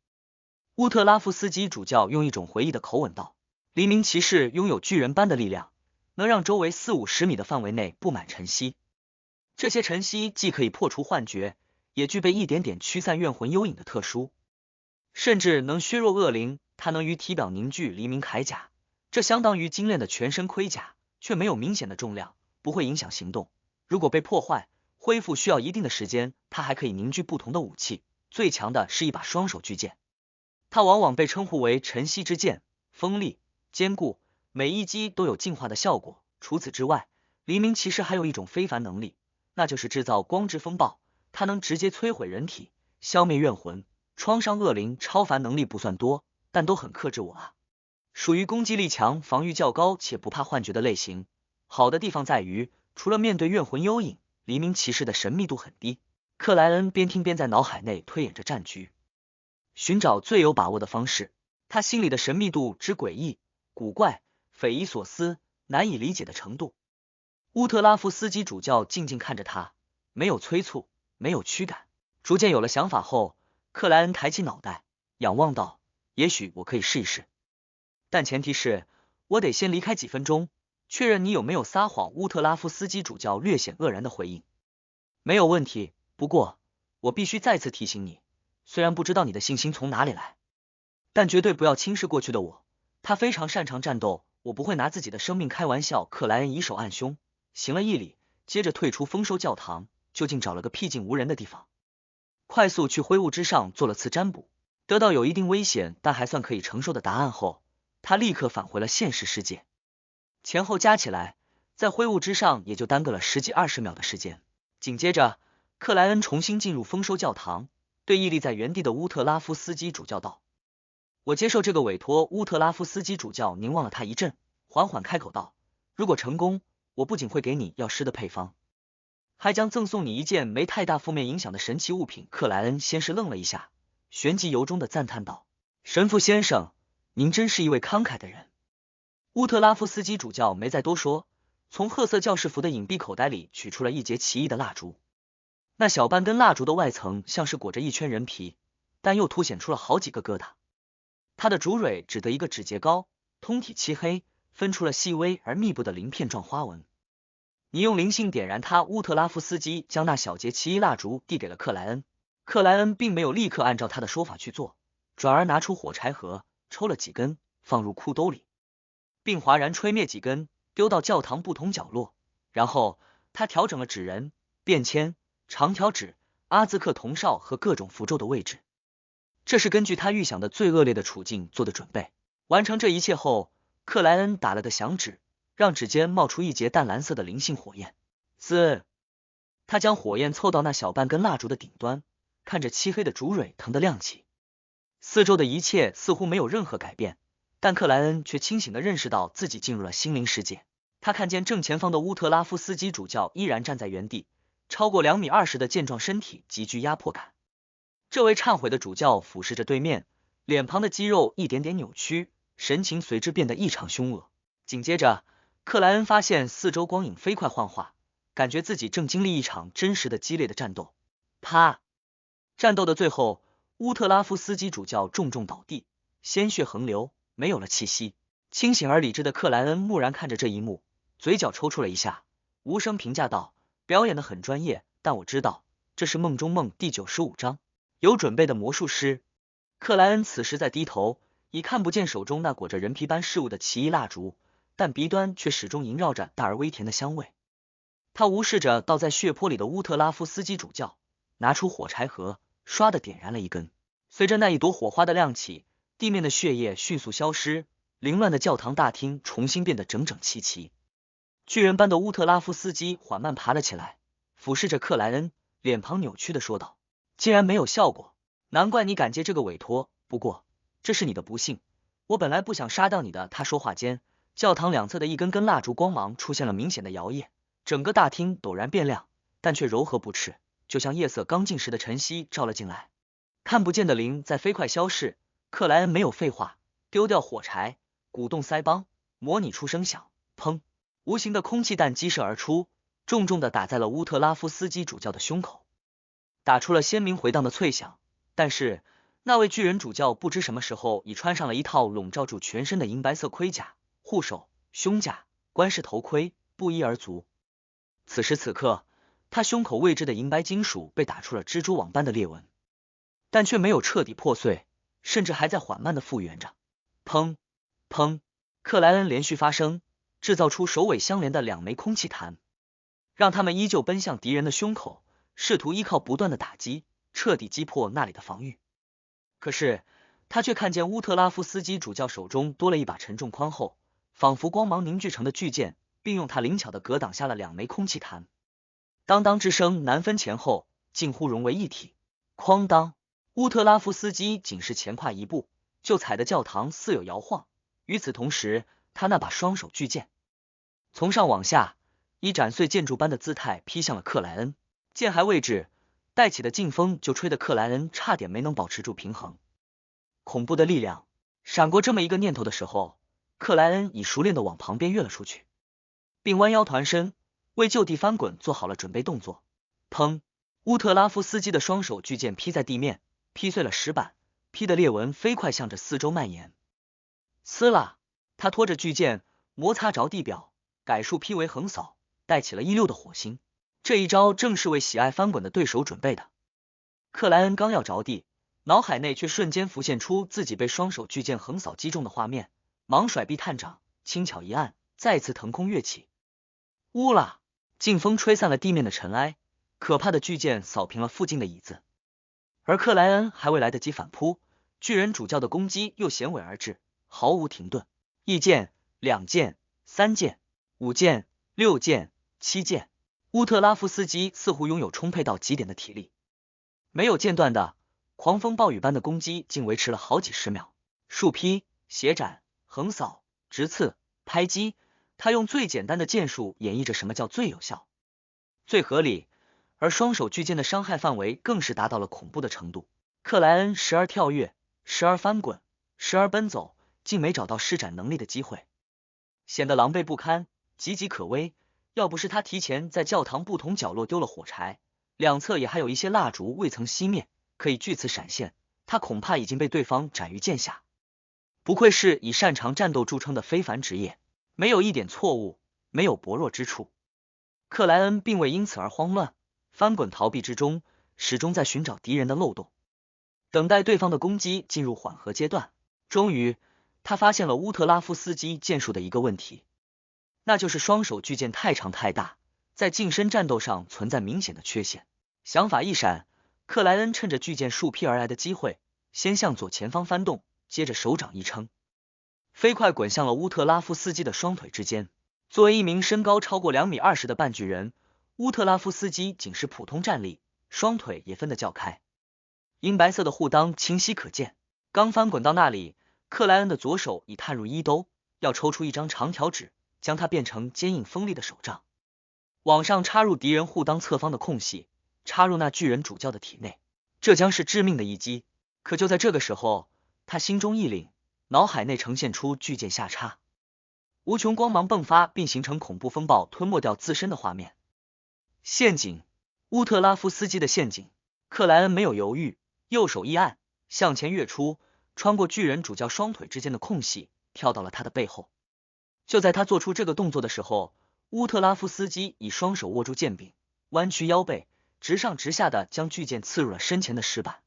乌特拉夫斯基主教用一种回忆的口吻道：黎明骑士拥有巨人般的力量，能让周围40-50米的范围内布满晨曦。这些晨曦既可以破除幻觉，也具备一点点驱散怨魂幽影的特殊，甚至能削弱恶灵。它能于体表凝聚黎明铠甲，这相当于精炼的全身盔甲，却没有明显的重量，不会影响行动。如果被破坏，恢复需要一定的时间。它还可以凝聚不同的武器，最强的是一把双手巨剑，它往往被称呼为晨曦之剑，锋利、坚固，每一击都有净化的效果。除此之外，黎明骑士还有一种非凡能力，那就是制造光之风暴，它能直接摧毁人体，消灭怨魂，创伤恶灵。超凡能力不算多，但都很克制我啊，属于攻击力强、防御较高且不怕幻觉的类型。好的地方在于，除了面对怨魂幽影，黎明骑士的神秘度很低。克莱恩边听边在脑海内推演着战局，寻找最有把握的方式。他心里的神秘度之诡异、古怪、匪夷所思、难以理解的程度。乌特拉夫斯基主教静静看着他，没有催促，没有驱赶。逐渐有了想法后，克莱恩抬起脑袋，仰望道：也许我可以试一试，但前提是我得先离开几分钟，确认你有没有撒谎。乌特拉夫斯基主教略显愕然的回应：没有问题，不过我必须再次提醒你，虽然不知道你的信心从哪里来，但绝对不要轻视过去的我。他非常擅长战斗，我不会拿自己的生命开玩笑。克莱恩以手按胸，行了一礼，接着退出丰收教堂，就近找了个僻静无人的地方，快速去灰雾之上做了次占卜。得到有一定危险但还算可以承受的答案后，他立刻返回了现实世界。前后加起来，在灰雾之上也就耽搁了10几20秒的时间。紧接着，克莱恩重新进入丰收教堂，对屹立在原地的乌特拉夫斯基主教道：我接受这个委托。乌特拉夫斯基主教凝望了他一阵，缓缓开口道：如果成功，我不仅会给你药师的配方，还将赠送你一件没太大负面影响的神奇物品。克莱恩先是愣了一下，旋即由衷的赞叹道：神父先生，您真是一位慷慨的人。乌特拉夫斯基主教没再多说，从褐色教士服的隐蔽口袋里取出了一截奇异的蜡烛。那小半根蜡烛的外层像是裹着一圈人皮，但又凸显出了好几个疙瘩。它的烛蕊只得一个指节高，通体漆黑，分出了细微而密布的鳞片状花纹。你用灵性点燃它。乌特拉夫斯基将那小节奇异蜡烛递给了克莱恩。克莱恩并没有立刻按照他的说法去做，转而拿出火柴盒，抽了几根放入裤兜里，并哗然吹灭几根，丢到教堂不同角落。然后他调整了纸人、便签、长条纸、阿兹克铜哨和各种符咒的位置，这是根据他预想的最恶劣的处境做的准备。完成这一切后，克莱恩打了个响指，让指尖冒出一节淡蓝色的灵性火焰。滋！他将火焰凑到那小半根蜡烛的顶端，看着漆黑的烛蕊腾得亮起。四周的一切似乎没有任何改变，但克莱恩却清醒地认识到自己进入了心灵世界。他看见正前方的乌特拉夫斯基主教依然站在原地，超过2米20的健壮身体极具压迫感。这位忏悔的主教俯视着对面，脸庞的肌肉一点点扭曲，神情随之变得异常凶恶。紧接着，克莱恩发现四周光影飞快幻化，感觉自己正经历一场真实的激烈的战斗。啪！战斗的最后，乌特拉夫斯基主教重重倒地，鲜血横流，没有了气息。清醒而理智的克莱恩木然看着这一幕，嘴角抽搐了一下，无声评价道：表演的很专业，但我知道这是梦中梦第95章，有准备的魔术师。克莱恩此时在低头，已看不见手中那裹着人皮般饰物的奇异蜡烛，但鼻端却始终萦绕着大而微甜的香味。他无视着倒在血泊里的乌特拉夫斯基主教，拿出火柴盒，唰的点燃了一根。随着那一朵火花的亮起，地面的血液迅速消失，凌乱的教堂大厅重新变得整整齐齐。巨人般的乌特拉夫斯基缓慢爬了起来，俯视着克莱恩，脸庞扭曲的说道：竟然没有效果，难怪你敢接这个委托，不过这是你的不幸，我本来不想杀掉你的。他说话间，教堂两侧的一根根蜡烛光芒出现了明显的摇曳，整个大厅陡然变亮，但却柔和不赤，就像夜色刚进时的晨曦照了进来。看不见的灵在飞快消逝，克莱恩没有废话，丢掉火柴，鼓动腮帮，模拟出声响，砰！无形的空气弹激射而出，重重的打在了乌特拉夫斯基主教的胸口，打出了鲜明回荡的脆响，但是那位巨人主教不知什么时候已穿上了一套笼罩住全身的银白色盔甲、护手、胸甲、冠饰头盔，不一而足。此时此刻，他胸口位置的银白金属被打出了蜘蛛网般的裂纹，但却没有彻底破碎，甚至还在缓慢的复原着。砰砰，克莱恩连续发声，制造出首尾相连的2枚空气弹，让他们依旧奔向敌人的胸口，试图依靠不断的打击，彻底击破那里的防御。可是他却看见乌特拉夫斯基主教手中多了一把沉重宽厚、仿佛光芒凝聚成的巨剑，并用它灵巧的格挡下了2枚空气弹。当当之声难分前后，近乎融为一体。哐当，乌特拉夫斯基仅是前跨一步，就踩得教堂似有摇晃。与此同时，他那把双手巨剑从上往下以斩碎建筑般的姿态劈向了克莱恩，剑还未至，带起的劲风就吹得克莱恩差点没能保持住平衡。恐怖的力量闪过这么一个念头的时候，克莱恩已熟练地往旁边跃了出去，并弯腰团身，为就地翻滚做好了准备动作。砰！乌特拉夫斯基的双手巨剑劈在地面，劈碎了石板，劈的裂纹飞快向着四周蔓延。呲啦！他拖着巨剑摩擦着地表，改数劈为横扫，带起了一溜的火星。这一招正是为喜爱翻滚的对手准备的。克莱恩刚要着地，脑海内却瞬间浮现出自己被双手巨剑横扫击中的画面，忙甩臂探掌，轻巧一按，再次腾空跃起。呜啦！劲风吹散了地面的尘埃，可怕的巨剑扫平了附近的椅子。而克莱恩还未来得及反扑，巨人主教的攻击又衔尾而至，毫无停顿。1剑、2剑、3剑、5剑、6剑、7剑，乌特拉夫斯基似乎拥有充沛到极点的体力，没有间断的狂风暴雨般的攻击竟维持了好几十秒。竖劈、斜斩、横扫、直刺、拍击，他用最简单的剑术演绎着什么叫最有效、最合理，而双手巨剑的伤害范围更是达到了恐怖的程度。克莱恩时而跳跃，时而翻滚，时而奔走，竟没找到施展能力的机会，显得狼狈不堪，岌岌可危。要不是他提前在教堂不同角落丢了火柴，两侧也还有一些蜡烛未曾熄灭，可以据此闪现，他恐怕已经被对方斩于剑下。不愧是以擅长战斗著称的非凡职业，没有一点错误，没有薄弱之处。克莱恩并未因此而慌乱，翻滚逃避之中，始终在寻找敌人的漏洞，等待对方的攻击进入缓和阶段。终于，他发现了乌特拉夫斯基剑术的一个问题，那就是双手巨剑太长太大，在近身战斗上存在明显的缺陷。想法一闪，克莱恩趁着巨剑竖劈而来的机会，先向左前方翻动，接着手掌一撑，飞快滚向了乌特拉夫斯基的双腿之间。作为一名身高超过2.20米的半巨人，乌特拉夫斯基仅是普通站立，双腿也分得较开，银白色的护裆清晰可见。刚翻滚到那里，克莱恩的左手已探入衣兜，要抽出一张长条纸，将它变成坚硬锋利的手杖，往上插入敌人护裆侧方的空隙，插入那巨人主教的体内。这将是致命的一击。可就在这个时候，他心中一凛，脑海内呈现出巨剑下插，无穷光芒迸发，并形成恐怖风暴吞没掉自身的画面。陷阱，乌特拉夫斯基的陷阱。克莱恩没有犹豫，右手一按，向前跃出，穿过巨人主教双腿之间的空隙，跳到了他的背后。就在他做出这个动作的时候，乌特拉夫斯基以双手握住剑柄，弯曲腰背，直上直下的将巨剑刺入了身前的石板。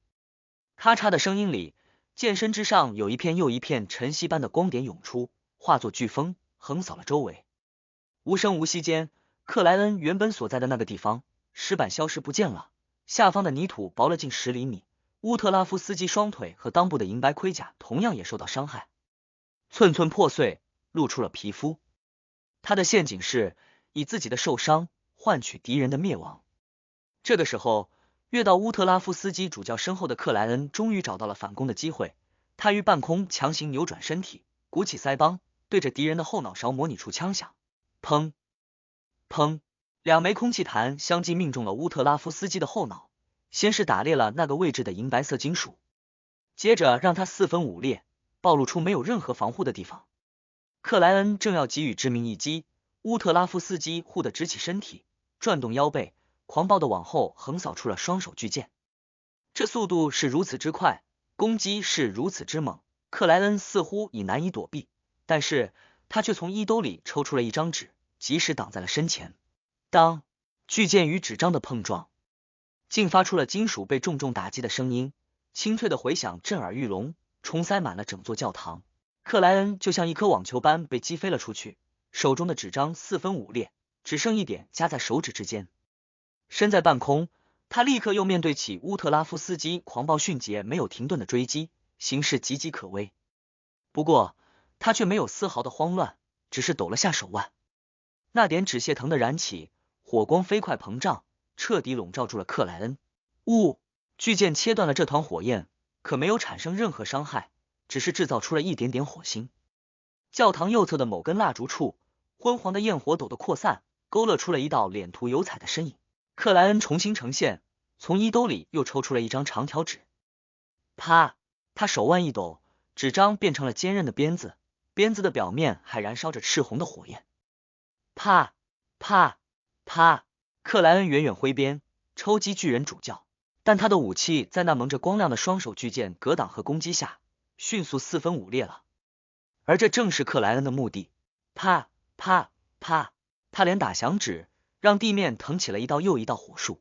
咔嚓的声音里，剑身之上有一片又一片晨曦般的光点涌出，化作飓风，横扫了周围。无声无息间，克莱恩原本所在的那个地方，石板消失不见了，下方的泥土薄了近10厘米。乌特拉夫斯基双腿和裆部的银白盔甲同样也受到伤害，寸寸破碎，露出了皮肤。他的陷阱是以自己的受伤换取敌人的灭亡。这个时候，跃到乌特拉夫斯基主教身后的克莱恩终于找到了反攻的机会，他于半空强行扭转身体，鼓起腮帮，对着敌人的后脑勺模拟出枪响。砰砰，2枚空气弹相继命中了乌特拉夫斯基的后脑，先是打裂了那个位置的银白色金属，接着让他4分5裂，暴露出没有任何防护的地方。克莱恩正要给予致命一击，乌特拉夫斯基忽地直起身体，转动腰背，狂暴地往后横扫出了双手巨剑。这速度是如此之快，攻击是如此之猛，克莱恩似乎已难以躲避，但是他却从衣兜里抽出了一张纸，及时挡在了身前。当巨剑与纸张的碰撞，竟发出了金属被重重打击的声音，清脆的回响震耳欲聋，冲塞满了整座教堂。克莱恩就像一颗网球般被击飞了出去，手中的纸张四分五裂，只剩一点夹在手指之间。身在半空，他立刻又面对起乌特拉夫斯基狂暴迅捷、没有停顿的追击，形势岌岌可危。不过他却没有丝毫的慌乱，只是抖了下手腕，那点纸屑腾的燃起，火光飞快膨胀，彻底笼罩住了克莱恩。巨剑切断了这团火焰，可没有产生任何伤害，只是制造出了一点点火星。教堂右侧的某根蜡烛处，昏黄的焰火陡的扩散，勾勒出了一道脸涂油彩的身影。克莱恩重新呈现，从衣兜里又抽出了一张长条纸。啪！他手腕一抖，纸张变成了坚韧的鞭子，鞭子的表面还燃烧着赤红的火焰。啪！啪！啪！克莱恩远远挥鞭，抽击巨人主教，但他的武器在那蒙着光亮的双手巨剑格挡和攻击下，迅速四分五裂了。而这正是克莱恩的目的。啪！啪！啪！他连打响指，让地面腾起了一道又一道火束，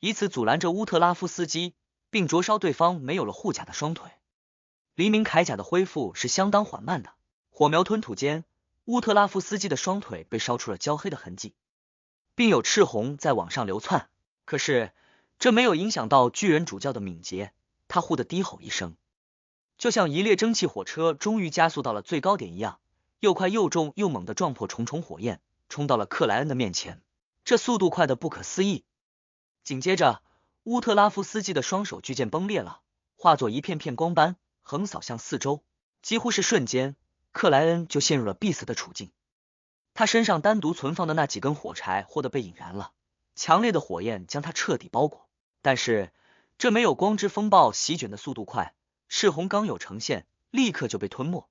以此阻拦着乌特拉夫斯基，并灼烧对方没有了护甲的双腿。黎明铠甲的恢复是相当缓慢的，火苗吞吐间，乌特拉夫斯基的双腿被烧出了焦黑的痕迹，并有赤红在往上流窜。可是这没有影响到巨人主教的敏捷，他忽地低吼一声，就像一列蒸汽火车终于加速到了最高点一样，又快又重又猛地撞破重重火焰，冲到了克莱恩的面前。这速度快得不可思议。紧接着，乌特拉夫斯基的双手巨剑崩裂了，化作一片片光斑，横扫向四周。几乎是瞬间，克莱恩就陷入了必死的处境。他身上单独存放的那几根火柴或者被引燃了，强烈的火焰将他彻底包裹。但是这没有光之风暴席卷的速度快，赤红刚有呈现，立刻就被吞没。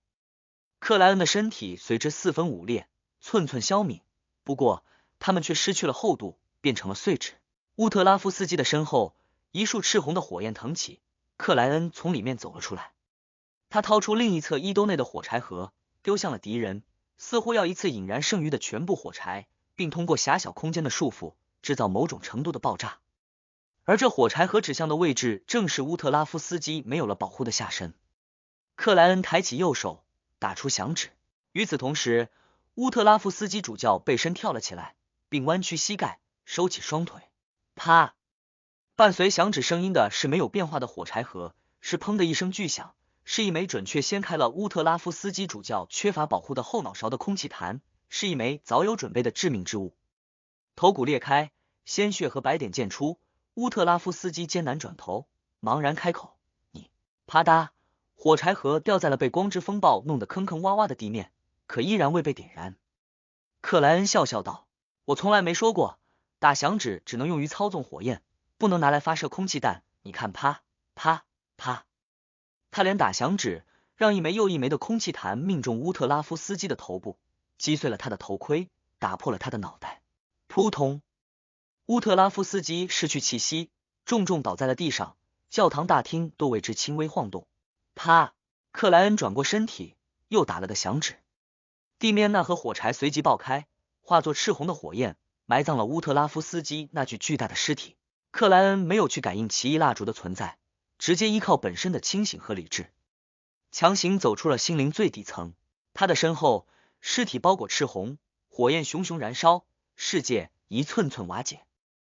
克莱恩的身体随之四分五裂，寸寸消泯，不过他们却失去了厚度，变成了碎纸。乌特拉夫斯基的身后，一束赤红的火焰腾起，克莱恩从里面走了出来。他掏出另一侧衣兜内的火柴盒，丢向了敌人，似乎要一次引燃剩余的全部火柴，并通过狭小空间的束缚，制造某种程度的爆炸。而这火柴盒指向的位置，正是乌特拉夫斯基没有了保护的下身。克莱恩抬起右手，打出响指。与此同时，乌特拉夫斯基主教背身跳了起来，并弯曲膝盖，收起双腿。啪！伴随响指声音的是没有变化的火柴盒，是砰的一声巨响，是一枚准确掀开了乌特拉夫斯基主教缺乏保护的后脑勺的空气弹，是一枚早有准备的致命之物。头骨裂开，鲜血和白点溅出，乌特拉夫斯基艰难转头，茫然开口：“你！”啪嗒，火柴盒掉在了被光之风暴弄得坑坑洼洼的地面，可依然未被点燃。克莱恩笑笑道：“我从来没说过，打响指只能用于操纵火焰，不能拿来发射空气弹。你看，啪啪啪！”他连打响指，让一枚又一枚的空气弹命中乌特拉夫斯基的头部，击碎了他的头盔，打破了他的脑袋。扑通！乌特拉夫斯基失去气息，重重倒在了地上，教堂大厅都为之轻微晃动。啪！克莱恩转过身体，又打了个响指，地面那盒火柴随即爆开，化作赤红的火焰，埋葬了乌特拉夫斯基那具巨大的尸体。克莱恩没有去感应奇异蜡烛的存在，直接依靠本身的清醒和理智，强行走出了心灵最底层。他的身后，尸体包裹赤红，火焰熊熊燃烧，世界一寸寸瓦解。